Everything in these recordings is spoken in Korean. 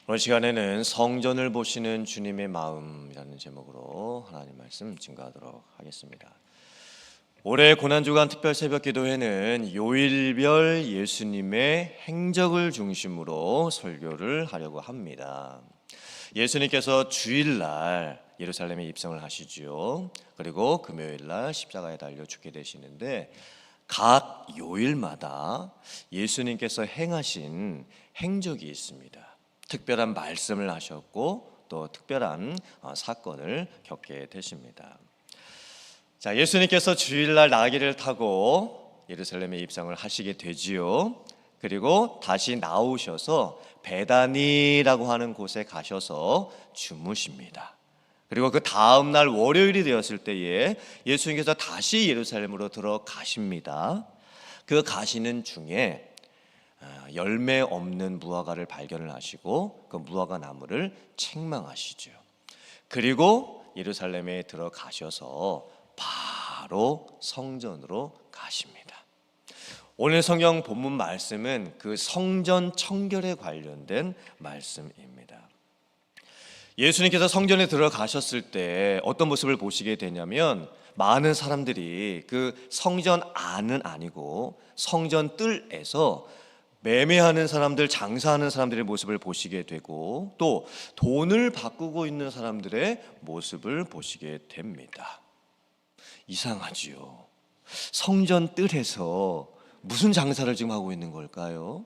오늘 시간에는 성전을 보시는 주님의 마음이라는 제목으로 하나님 말씀 증거하도록 하겠습니다. 올해 고난주간 특별 새벽 기도회는 요일별 예수님의 행적을 중심으로 설교를 하려고 합니다. 예수님께서 주일날 예루살렘에 입성을 하시죠. 그리고 금요일날 십자가에 달려 죽게 되시는데 각 요일마다 예수님께서 행하신 행적이 있습니다. 특별한 말씀을 하셨고 또 특별한 사건을 겪게 되십니다. 자, 예수님께서 주일날 나귀를 타고 예루살렘에 입성을 하시게 되지요. 그리고 다시 나오셔서 베다니라고 하는 곳에 가셔서 주무십니다. 그리고 그 다음 날 월요일이 되었을 때에 예수님께서 다시 예루살렘으로 들어가십니다. 그 가시는 중에 열매 없는 무화과를 발견을 하시고 그 무화과 나무를 책망하시죠. 그리고 예루살렘에 들어가셔서 바로 성전으로 가십니다. 오늘 성경 본문 말씀은 그 성전 청결에 관련된 말씀입니다. 예수님께서 성전에 들어가셨을 때 어떤 모습을 보시게 되냐면 많은 사람들이 그 성전 안은 아니고 성전 뜰에서 매매하는 사람들, 장사하는 사람들의 모습을 보시게 되고 또 돈을 바꾸고 있는 사람들의 모습을 보시게 됩니다. 이상하지요. 성전 뜰에서 무슨 장사를 지금 하고 있는 걸까요?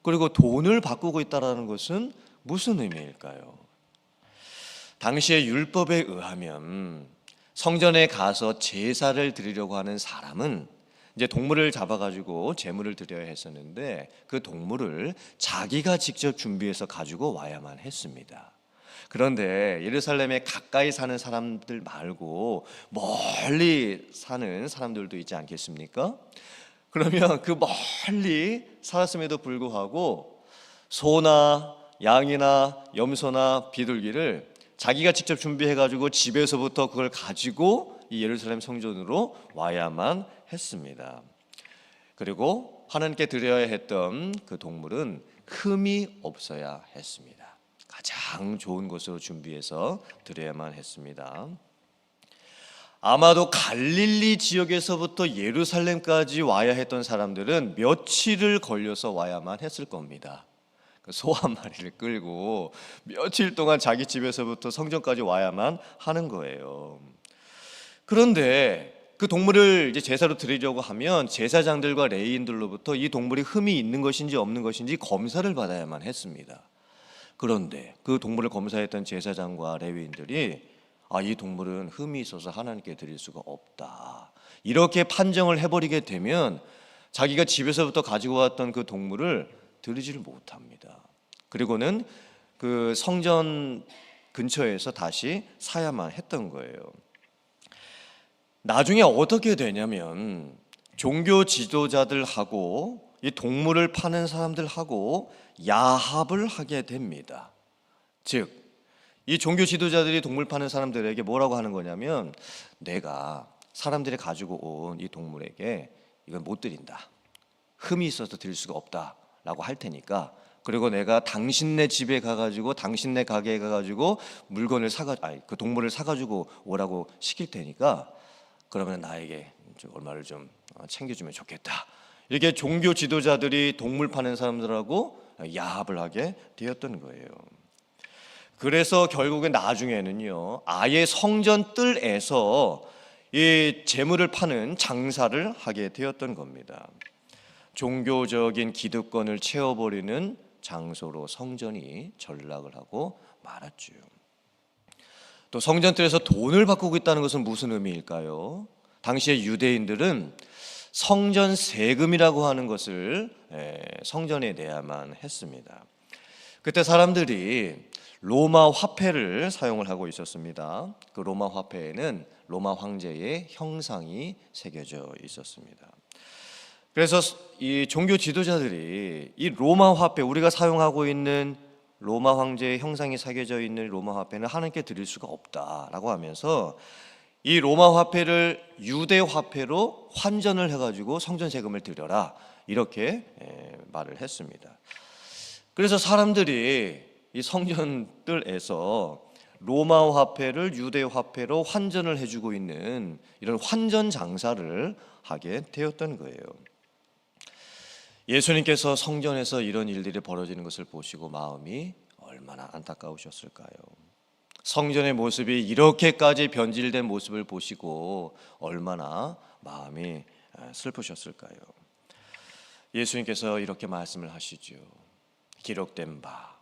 그리고 돈을 바꾸고 있다는 것은 무슨 의미일까요? 당시의 율법에 의하면 성전에 가서 제사를 드리려고 하는 사람은 이제 동물을 잡아가지고 제물을 드려야 했었는데 그 동물을 자기가 직접 준비해서 가지고 와야만 했습니다. 그런데 예루살렘에 가까이 사는 사람들 말고 멀리 사는 사람들도 있지 않겠습니까? 그러면 그 멀리 살았음에도 불구하고 소나 양이나 염소나 비둘기를 자기가 직접 준비해가지고 집에서부터 그걸 가지고 이 예루살렘 성전으로 와야만 했습니다. 그리고 하나님께 드려야 했던 그 동물은 흠이 없어야 했습니다. 가장 좋은 것으로 준비해서 드려야만 했습니다. 아마도 갈릴리 지역에서부터 예루살렘까지 와야 했던 사람들은 며칠을 걸려서 와야만 했을 겁니다. 소 한 마리를 끌고 며칠 동안 자기 집에서부터 성전까지 와야만 하는 거예요. 그런데 그 동물을 이제 제사로 드리려고 하면 제사장들과 레위인들로부터 이 동물이 흠이 있는 것인지 없는 것인지 검사를 받아야만 했습니다. 그런데 그 동물을 검사했던 제사장과 레위인들이 이 동물은 흠이 있어서 하나님께 드릴 수가 없다, 이렇게 판정을 해버리게 되면 자기가 집에서부터 가지고 왔던 그 동물을 드리지를 못합니다. 그리고는 그 성전 근처에서 다시 사야만 했던 거예요. 나중에 어떻게 되냐면 종교 지도자들하고 이 동물을 파는 사람들하고 야합을 하게 됩니다. 즉, 이 종교 지도자들이 동물 파는 사람들에게 뭐라고 하는 거냐면 내가 사람들이 가지고 온 이 동물에게 이건 못 드린다, 흠이 있어서 드릴 수가 없다 라고 할 테니까, 그리고 내가 당신네 집에 가가지고 당신네 가게에 가가지고 물건을 그 동물을 사가지고 오라고 시킬 테니까 그러면 나에게 얼마를 좀 챙겨주면 좋겠다, 이렇게 종교 지도자들이 동물 파는 사람들하고 야합을 하게 되었던 거예요. 그래서 결국에 나중에는요 아예 성전 뜰에서 이 재물을 파는 장사를 하게 되었던 겁니다. 종교적인 기득권을 채워버리는 장소로 성전이 전락을 하고 말았죠. 또 성전뜰에서 돈을 바꾸고 있다는 것은 무슨 의미일까요? 당시의 유대인들은 성전 세금이라고 하는 것을 성전에 내야만 했습니다. 그때 사람들이 로마 화폐를 사용을 하고 있었습니다. 그 로마 화폐에는 로마 황제의 형상이 새겨져 있었습니다. 그래서 이 종교 지도자들이 이 로마 화폐, 우리가 사용하고 있는 로마 황제의 형상이 새겨져 있는 로마 화폐는 하나님께 드릴 수가 없다라고 하면서 이 로마 화폐를 유대 화폐로 환전을 해가지고 성전 세금을 드려라, 이렇게 말을 했습니다. 그래서 사람들이 이 성전들에서 로마 화폐를 유대 화폐로 환전을 해주고 있는 이런 환전 장사를 하게 되었던 거예요. 예수님께서 성전에서 이런 일들이 벌어지는 것을 보시고 마음이 얼마나 안타까우셨을까요? 성전의 모습이 이렇게까지 변질된 모습을 보시고 얼마나 마음이 슬프셨을까요? 예수님께서 이렇게 말씀을 하시죠. 기록된 바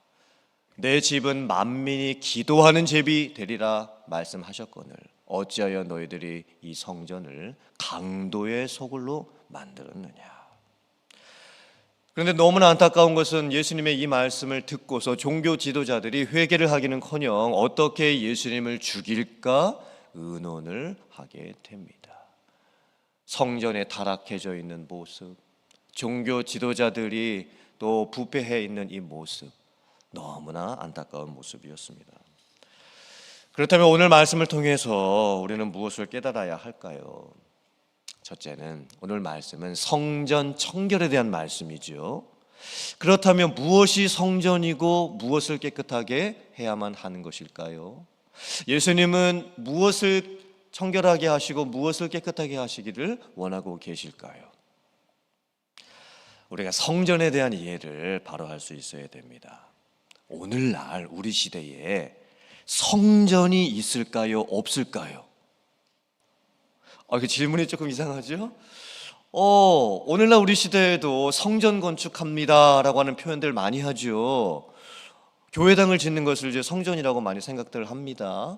내 집은 만민이 기도하는 집이 되리라 말씀하셨거늘 어찌하여 너희들이 이 성전을 강도의 소굴로 만들었느냐. 그런데 너무나 안타까운 것은 예수님의 이 말씀을 듣고서 종교 지도자들이 회개를 하기는커녕 어떻게 예수님을 죽일까 의논을 하게 됩니다. 성전에 타락해져 있는 모습, 종교 지도자들이 또 부패해 있는 이 모습, 너무나 안타까운 모습이었습니다. 그렇다면 오늘 말씀을 통해서 우리는 무엇을 깨달아야 할까요? 첫째는 오늘 말씀은 성전 청결에 대한 말씀이죠. 그렇다면 무엇이 성전이고 무엇을 깨끗하게 해야만 하는 것일까요? 예수님은 무엇을 청결하게 하시고 무엇을 깨끗하게 하시기를 원하고 계실까요? 우리가 성전에 대한 이해를 바로 할 수 있어야 됩니다. 오늘날 우리 시대에 성전이 있을까요? 없을까요? 그 질문이 조금 이상하죠? 오늘날 우리 시대에도 성전 건축합니다라고 하는 표현들 많이 하죠. 교회당을 짓는 것을 이제 성전이라고 많이 생각들 합니다.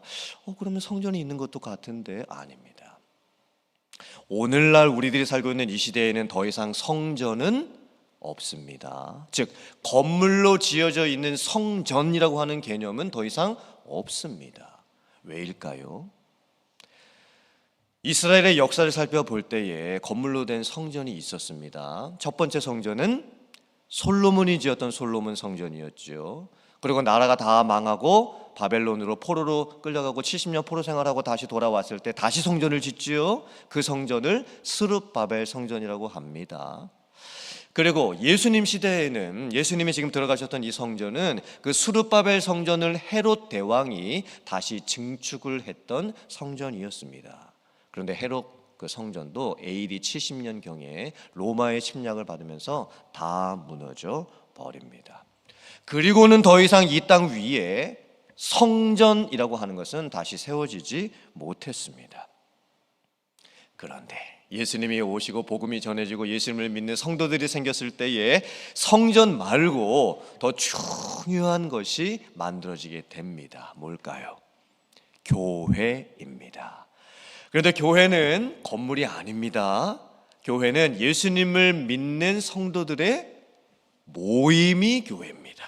그러면 성전이 있는 것도 같은데 아닙니다. 오늘날 우리들이 살고 있는 이 시대에는 더 이상 성전은 없습니다. 즉 건물로 지어져 있는 성전이라고 하는 개념은 더 이상 없습니다. 왜일까요? 이스라엘의 역사를 살펴볼 때에 건물로 된 성전이 있었습니다. 첫 번째 성전은 솔로몬이 지었던 솔로몬 성전이었죠. 그리고 나라가 다 망하고 바벨론으로 포로로 끌려가고 70년 포로 생활하고 다시 돌아왔을 때 다시 성전을 짓지요. 그 성전을 스룹바벨 성전이라고 합니다. 그리고 예수님 시대에는 예수님이 지금 들어가셨던 이 성전은 그 스룹바벨 성전을 헤롯 대왕이 다시 증축을 했던 성전이었습니다. 그런데 헤롯 그 성전도 AD 70년경에 로마의 침략을 받으면서 다 무너져 버립니다. 그리고는 더 이상 이 땅 위에 성전이라고 하는 것은 다시 세워지지 못했습니다. 그런데 예수님이 오시고 복음이 전해지고 예수님을 믿는 성도들이 생겼을 때에 성전 말고 더 중요한 것이 만들어지게 됩니다. 뭘까요? 교회입니다. 그런데 교회는 건물이 아닙니다. 교회는 예수님을 믿는 성도들의 모임이 교회입니다.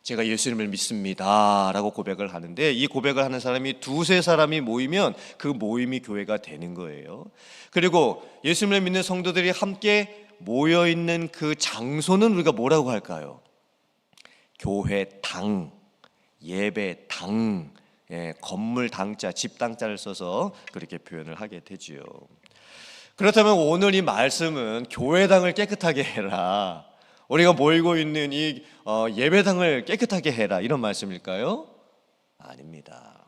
제가 예수님을 믿습니다 라고 고백을 하는데 이 고백을 하는 사람이 두세 사람이 모이면 그 모임이 교회가 되는 거예요. 그리고 예수님을 믿는 성도들이 함께 모여있는 그 장소는 우리가 뭐라고 할까요? 교회당, 예배당, 건물 당자, 집 당자를 써서 그렇게 표현을 하게 되지요. 그렇다면 오늘 이 말씀은 교회당을 깨끗하게 해라, 우리가 모이고 있는 이 예배당을 깨끗하게 해라, 이런 말씀일까요? 아닙니다.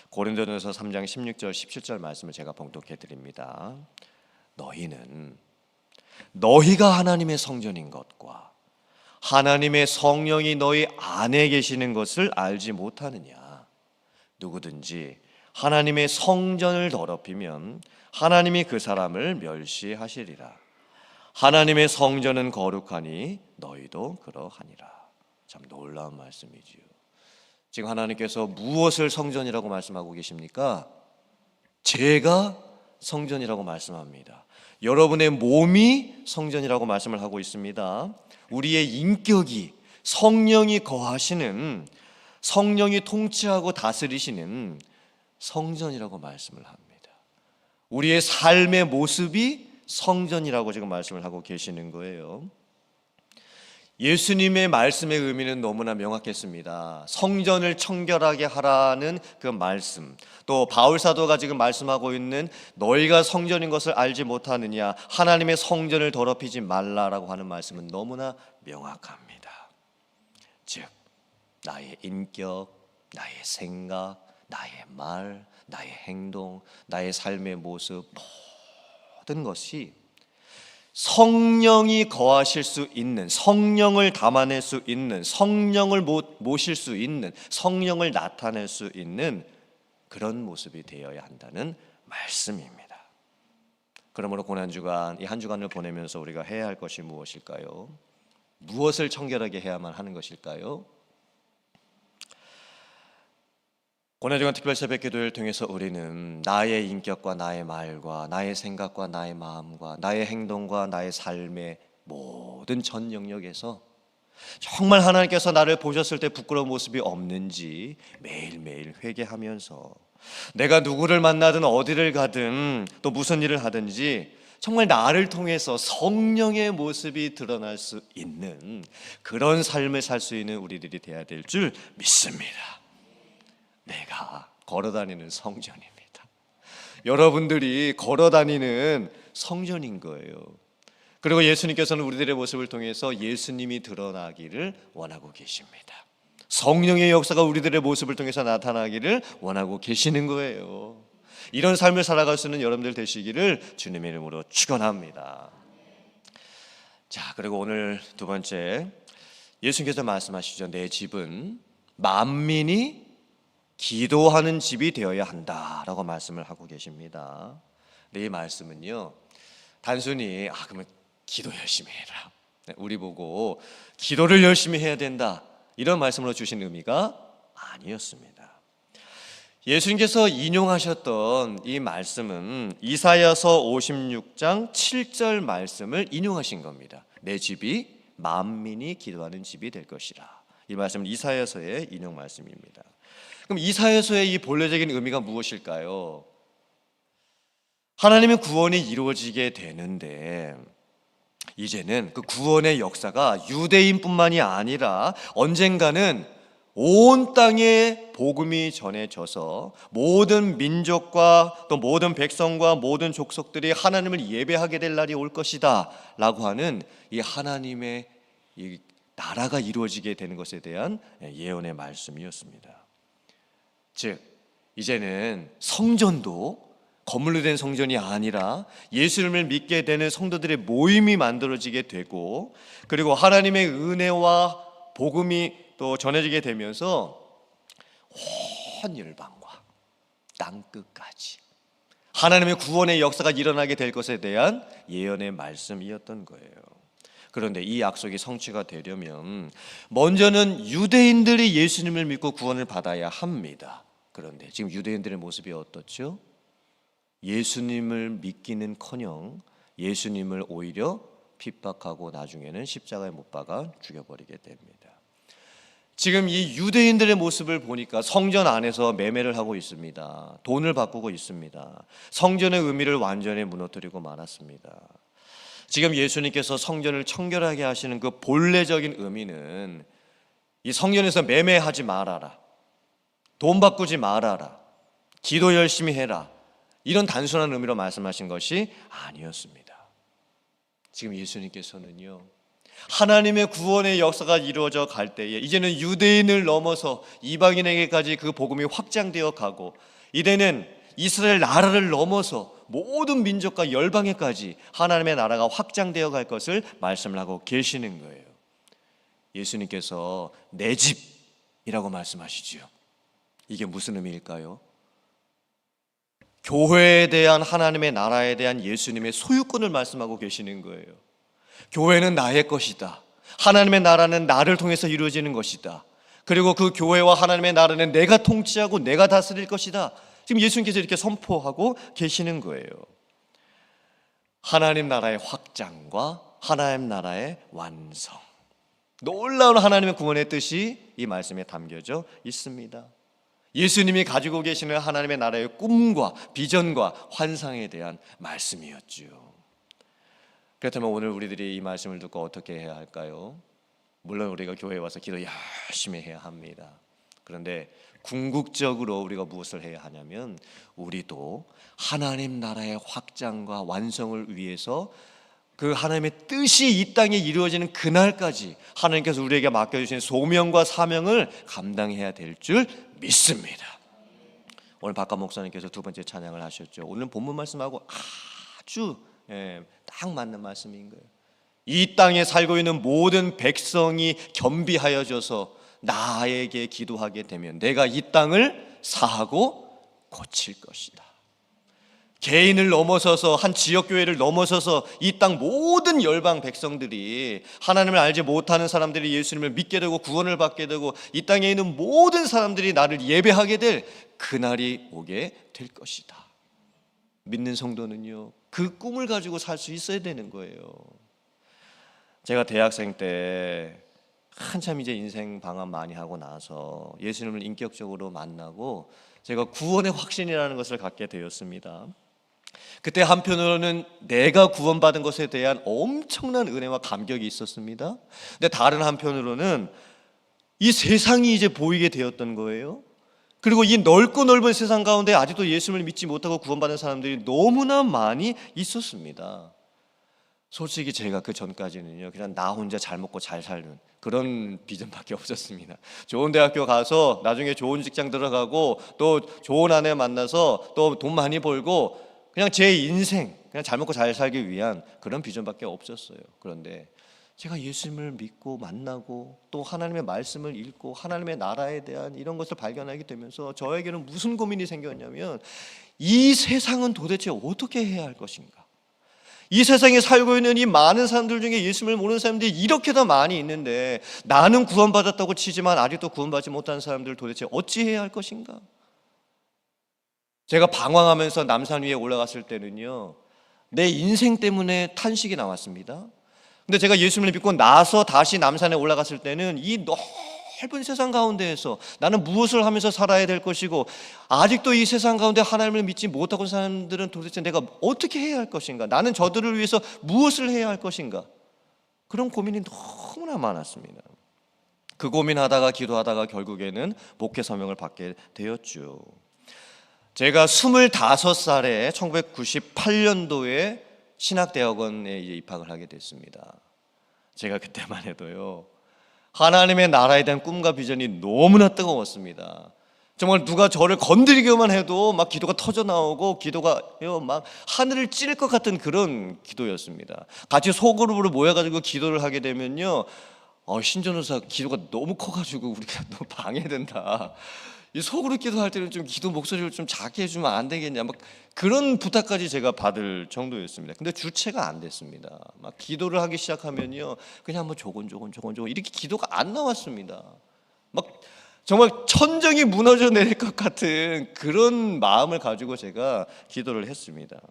고린도전서 3장 16절 17절 말씀을 제가 봉독해 드립니다. 너희는 너희가 하나님의 성전인 것과 하나님의 성령이 너희 안에 계시는 것을 알지 못하느냐. 누구든지 하나님의 성전을 더럽히면 하나님이 그 사람을 멸시하시리라. 하나님의 성전은 거룩하니 너희도 그러하니라. 참 놀라운 말씀이지요. 지금 하나님께서 무엇을 성전이라고 말씀하고 계십니까? 제가 성전이라고 말씀합니다. 여러분의 몸이 성전이라고 말씀을 하고 있습니다. 우리의 인격이 성령이 거하시는, 성령이 통치하고 다스리시는 성전이라고 말씀을 합니다. 우리의 삶의 모습이 성전이라고 지금 말씀을 하고 계시는 거예요. 예수님의 말씀의 의미는 너무나 명확했습니다. 성전을 청결하게 하라는 그 말씀, 또 바울 사도가 지금 말씀하고 있는 너희가 성전인 것을 알지 못하느냐, 하나님의 성전을 더럽히지 말라라고 하는 말씀은 너무나 명확합니다. 즉 나의 인격, 나의 생각, 나의 말, 나의 행동, 나의 삶의 모습, 모든 것이 성령이 거하실 수 있는, 성령을 담아낼 수 있는, 성령을 모실 수 있는, 성령을 나타낼 수 있는 그런 모습이 되어야 한다는 말씀입니다. 그러므로 고난주간, 이 한 주간을 보내면서 우리가 해야 할 것이 무엇일까요? 무엇을 청결하게 해야만 하는 것일까요? 고난주간 특별 새벽기도를 통해서 우리는 나의 인격과 나의 말과 나의 생각과 나의 마음과 나의 행동과 나의 삶의 모든 전 영역에서 정말 하나님께서 나를 보셨을 때 부끄러운 모습이 없는지 매일매일 회개하면서 내가 누구를 만나든 어디를 가든 또 무슨 일을 하든지 정말 나를 통해서 성령의 모습이 드러날 수 있는 그런 삶을 살 수 있는 우리들이 되어야 될 줄 믿습니다. 내가 걸어다니는 성전입니다. 여러분들이 걸어다니는 성전인 거예요. 그리고 예수님께서는 우리들의 모습을 통해서 예수님이 드러나기를 원하고 계십니다. 성령의 역사가 우리들의 모습을 통해서 나타나기를 원하고 계시는 거예요. 이런 삶을 살아갈 수 있는 여러분들 되시기를 주님의 이름으로 축원합니다. 자, 그리고 오늘 두 번째, 예수님께서 말씀하시죠. 내 집은 만민이 기도하는 집이 되어야 한다라고 말씀을 하고 계십니다. 이 말씀은요, 단순히 그러면 기도 열심히 해라, 우리 보고 기도를 열심히 해야 된다, 이런 말씀으로 주신 의미가 아니었습니다. 예수님께서 인용하셨던 이 말씀은 이사야서 56장 7절 말씀을 인용하신 겁니다. 내 집이 만민이 기도하는 집이 될 것이라. 이 말씀은 이사야서의 인용 말씀입니다. 그럼 이사야서의 이 본래적인 의미가 무엇일까요? 하나님의 구원이 이루어지게 되는데 이제는 그 구원의 역사가 유대인뿐만이 아니라 언젠가는 온 땅에 복음이 전해져서 모든 민족과 또 모든 백성과 모든 족속들이 하나님을 예배하게 될 날이 올 것이다 라고 하는 이 하나님의 이 나라가 이루어지게 되는 것에 대한 예언의 말씀이었습니다. 즉 이제는 성전도 건물로 된 성전이 아니라 예수님을 믿게 되는 성도들의 모임이 만들어지게 되고, 그리고 하나님의 은혜와 복음이 또 전해지게 되면서 온 열방과 땅끝까지 하나님의 구원의 역사가 일어나게 될 것에 대한 예언의 말씀이었던 거예요. 그런데 이 약속이 성취가 되려면 먼저는 유대인들이 예수님을 믿고 구원을 받아야 합니다. 그런데 지금 유대인들의 모습이 어떻죠? 예수님을 믿기는커녕 예수님을 오히려 핍박하고 나중에는 십자가에 못 박아 죽여버리게 됩니다. 지금 이 유대인들의 모습을 보니까 성전 안에서 매매를 하고 있습니다. 돈을 바꾸고 있습니다. 성전의 의미를 완전히 무너뜨리고 말았습니다. 지금 예수님께서 성전을 청결하게 하시는 그 본래적인 의미는 이 성전에서 매매하지 말아라, 돈 바꾸지 말아라, 기도 열심히 해라, 이런 단순한 의미로 말씀하신 것이 아니었습니다. 지금 예수님께서는요, 하나님의 구원의 역사가 이루어져 갈 때에 이제는 유대인을 넘어서 이방인에게까지 그 복음이 확장되어 가고, 이제는 이스라엘 나라를 넘어서 모든 민족과 열방에까지 하나님의 나라가 확장되어 갈 것을 말씀을 하고 계시는 거예요. 예수님께서 내 집이라고 말씀하시지요. 이게 무슨 의미일까요? 교회에 대한, 하나님의 나라에 대한 예수님의 소유권을 말씀하고 계시는 거예요. 교회는 나의 것이다. 하나님의 나라는 나를 통해서 이루어지는 것이다. 그리고 그 교회와 하나님의 나라는 내가 통치하고 내가 다스릴 것이다. 지금 예수님께서 이렇게 선포하고 계시는 거예요. 하나님 나라의 확장과 하나님 나라의 완성, 놀라운 하나님의 구원의 뜻이 이 말씀에 담겨져 있습니다. 예수님이 가지고 계시는 하나님의 나라의 꿈과 비전과 환상에 대한 말씀이었죠. 그렇다면 오늘 우리들이 이 말씀을 듣고 어떻게 해야 할까요? 물론 우리가 교회에 와서 기도 열심히 해야 합니다. 그런데 궁극적으로 우리가 무엇을 해야 하냐면, 우리도 하나님 나라의 확장과 완성을 위해서 그 하나님의 뜻이 이 땅에 이루어지는 그날까지 하나님께서 우리에게 맡겨주신 소명과 사명을 감당해야 될 줄 믿습니다. 오늘 박가 목사님께서 두 번째 찬양을 하셨죠. 오늘 본문 말씀하고 아주 딱 맞는 말씀인 거예요. 이 땅에 살고 있는 모든 백성이 겸비하여져서 나에게 기도하게 되면 내가 이 땅을 사하고 고칠 것이다. 개인을 넘어서서 한 지역교회를 넘어서서 이 땅 모든 열방 백성들이, 하나님을 알지 못하는 사람들이 예수님을 믿게 되고 구원을 받게 되고 이 땅에 있는 모든 사람들이 나를 예배하게 될 그날이 오게 될 것이다. 믿는 성도는요, 그 꿈을 가지고 살 수 있어야 되는 거예요. 제가 대학생 때 한참 이제 인생 방황 많이 하고 나서 예수님을 인격적으로 만나고 제가 구원의 확신이라는 것을 갖게 되었습니다. 그때 한편으로는 내가 구원받은 것에 대한 엄청난 은혜와 감격이 있었습니다. 근데 다른 한편으로는 이 세상이 이제 보이게 되었던 거예요. 그리고 이 넓고 넓은 세상 가운데 아직도 예수님을 믿지 못하고 구원받은 사람들이 너무나 많이 있었습니다. 솔직히 제가 그 전까지는요, 그냥 나 혼자 잘 먹고 잘 살는 그런 비전밖에 없었습니다. 좋은 대학교 가서 나중에 좋은 직장 들어가고 또 좋은 아내 만나서 또 돈 많이 벌고 그냥 제 인생 그냥 잘 먹고 잘 살기 위한 그런 비전밖에 없었어요. 그런데 제가 예수님을 믿고 만나고 또 하나님의 말씀을 읽고 하나님의 나라에 대한 이런 것을 발견하게 되면서 저에게는 무슨 고민이 생겼냐면, 이 세상은 도대체 어떻게 해야 할 것인가? 이 세상에 살고 있는 이 많은 사람들 중에 예수님을 모르는 사람들이 이렇게 더 많이 있는데 나는 구원받았다고 치지만 아직도 구원받지 못한 사람들 도대체 어찌해야 할 것인가? 제가 방황하면서 남산 위에 올라갔을 때는요, 내 인생 때문에 탄식이 나왔습니다. 근데 제가 예수님을 믿고 나서 다시 남산에 올라갔을 때는 이 넓은 세상 가운데에서 나는 무엇을 하면서 살아야 될 것이고, 아직도 이 세상 가운데 하나님을 믿지 못하고 사람들은 도대체 내가 어떻게 해야 할 것인가, 나는 저들을 위해서 무엇을 해야 할 것인가, 그런 고민이 너무나 많았습니다. 그 고민하다가 기도하다가 결국에는 목회 사명을 받게 되었죠. 제가 25살에 1998년도에 신학대학원에 입학을 하게 됐습니다. 제가 그때만 해도요, 하나님의 나라에 대한 꿈과 비전이 너무나 뜨거웠습니다. 정말 누가 저를 건드리기만 해도 막 기도가 터져 나오고 기도가 막 하늘을 찌를 것 같은 그런 기도였습니다. 같이 소그룹으로 모여가지고 기도를 하게 되면요, 신전도사 기도가 너무 커가지고 우리가 너무 방해된다. 이 속으로 기도할 때는 좀 기도 목소리를 좀 작게 해주면 안 되겠냐, 막 그런 부탁까지 제가 받을 정도였습니다. 근데 주체가 안 됐습니다. 막 기도를 하기 시작하면요, 그냥 뭐 조곤조곤 이렇게 기도가 안 나왔습니다. 막 정말 천정이 무너져 내릴 것 같은 그런 마음을 가지고 제가 기도를 했습니다.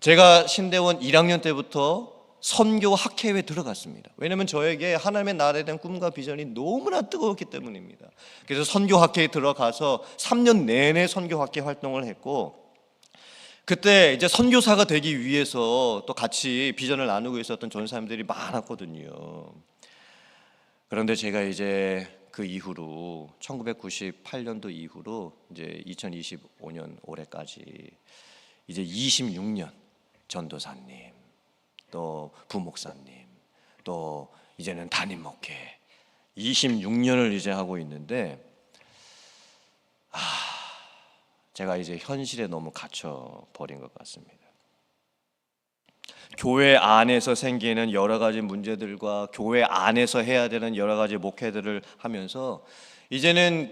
제가 신대원 1학년 때부터 선교 학회에 들어갔습니다. 왜냐하면 저에게 하나님의 나라에 대한 꿈과 비전이 너무나 뜨거웠기 때문입니다. 그래서 선교 학회에 들어가서 3년 내내 선교 학회 활동을 했고, 그때 이제 선교사가 되기 위해서 또 같이 비전을 나누고 있었던 전사님들이 많았거든요. 그런데 제가 이제 그 이후로 1998년도 이후로 이제 2025년 올해까지 이제 26년 전도사님, 또 부목사님, 또 이제는 담임 목회 26년을 이제 하고 있는데, 제가 이제 현실에 너무 갇혀 버린 것 같습니다. 교회 안에서 생기는 여러 가지 문제들과 교회 안에서 해야 되는 여러 가지 목회들을 하면서 이제는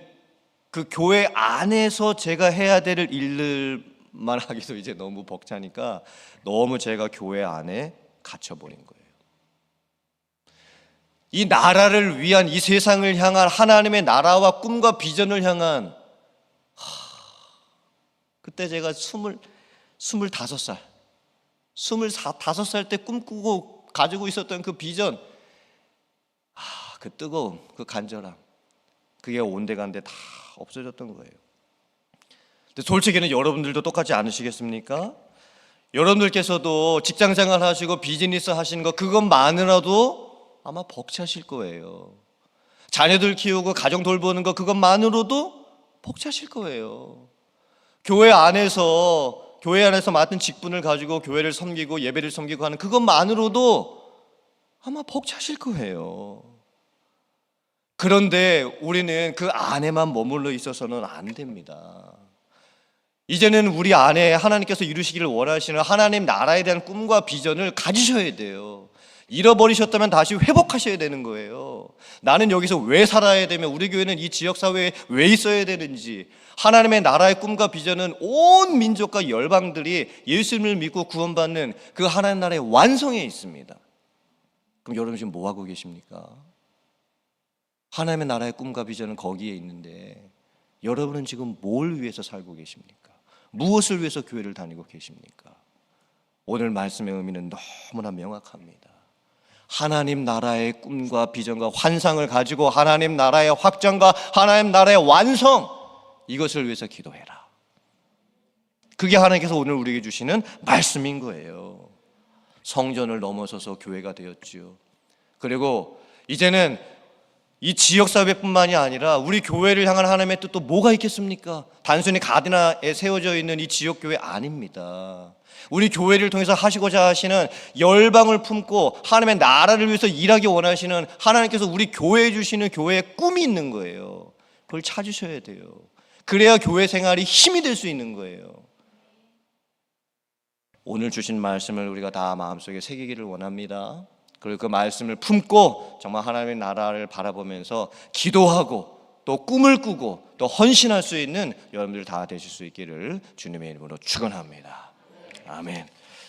그 교회 안에서 제가 해야 될 일들만 하기도 이제 너무 벅차니까 너무 제가 교회 안에 갇혀버린 거예요. 이 나라를 위한, 이 세상을 향한 하나님의 나라와 꿈과 비전을 향한, 그때 제가 25살 때 꿈꾸고 가지고 있었던 그 비전, 그 뜨거움, 그 간절함, 그게 온데간데 다 없어졌던 거예요. 근데 솔직히는 여러분들도 똑같지 않으시겠습니까? 여러분들께서도 직장생활 하시고 비즈니스 하시는 거 그것만으로도 아마 벅차실 거예요. 자녀들 키우고 가정 돌보는 거 그것만으로도 벅차실 거예요. 교회 안에서 교회 안에서 맡은 직분을 가지고 교회를 섬기고 예배를 섬기고 하는 그것만으로도 아마 벅차실 거예요. 그런데 우리는 그 안에만 머물러 있어서는 안 됩니다. 이제는 우리 안에 하나님께서 이루시기를 원하시는 하나님 나라에 대한 꿈과 비전을 가지셔야 돼요. 잃어버리셨다면 다시 회복하셔야 되는 거예요. 나는 여기서 왜 살아야 되며 우리 교회는 이 지역사회에 왜 있어야 되는지, 하나님의 나라의 꿈과 비전은 온 민족과 열방들이 예수님을 믿고 구원받는 그 하나님 나라의 완성에 있습니다. 그럼 여러분 지금 뭐 하고 계십니까? 하나님의 나라의 꿈과 비전은 거기에 있는데 여러분은 지금 뭘 위해서 살고 계십니까? 무엇을 위해서 교회를 다니고 계십니까? 오늘 말씀의 의미는 너무나 명확합니다. 하나님 나라의 꿈과 비전과 환상을 가지고 하나님 나라의 확장과 하나님 나라의 완성, 이것을 위해서 기도해라. 그게 하나님께서 오늘 우리에게 주시는 말씀인 거예요. 성전을 넘어서서 교회가 되었지요. 그리고 이제는 이 지역사회뿐만이 아니라 우리 교회를 향한 하나님의 뜻도 뭐가 있겠습니까? 단순히 가드나에 세워져 있는 이 지역교회 아닙니다. 우리 교회를 통해서 하시고자 하시는 열방을 품고 하나님의 나라를 위해서 일하기 원하시는 하나님께서 우리 교회에 주시는 교회의 꿈이 있는 거예요. 그걸 찾으셔야 돼요. 그래야 교회 생활이 힘이 될 수 있는 거예요. 오늘 주신 말씀을 우리가 다 마음속에 새기기를 원합니다. 그리고 그 말씀을 품고 정말 하나님의 나라를 바라보면서 기도하고 또 꿈을 꾸고 또 헌신할 수 있는 여러분들 다 되실 수 있기를 주님의 이름으로 축원합니다. 아멘.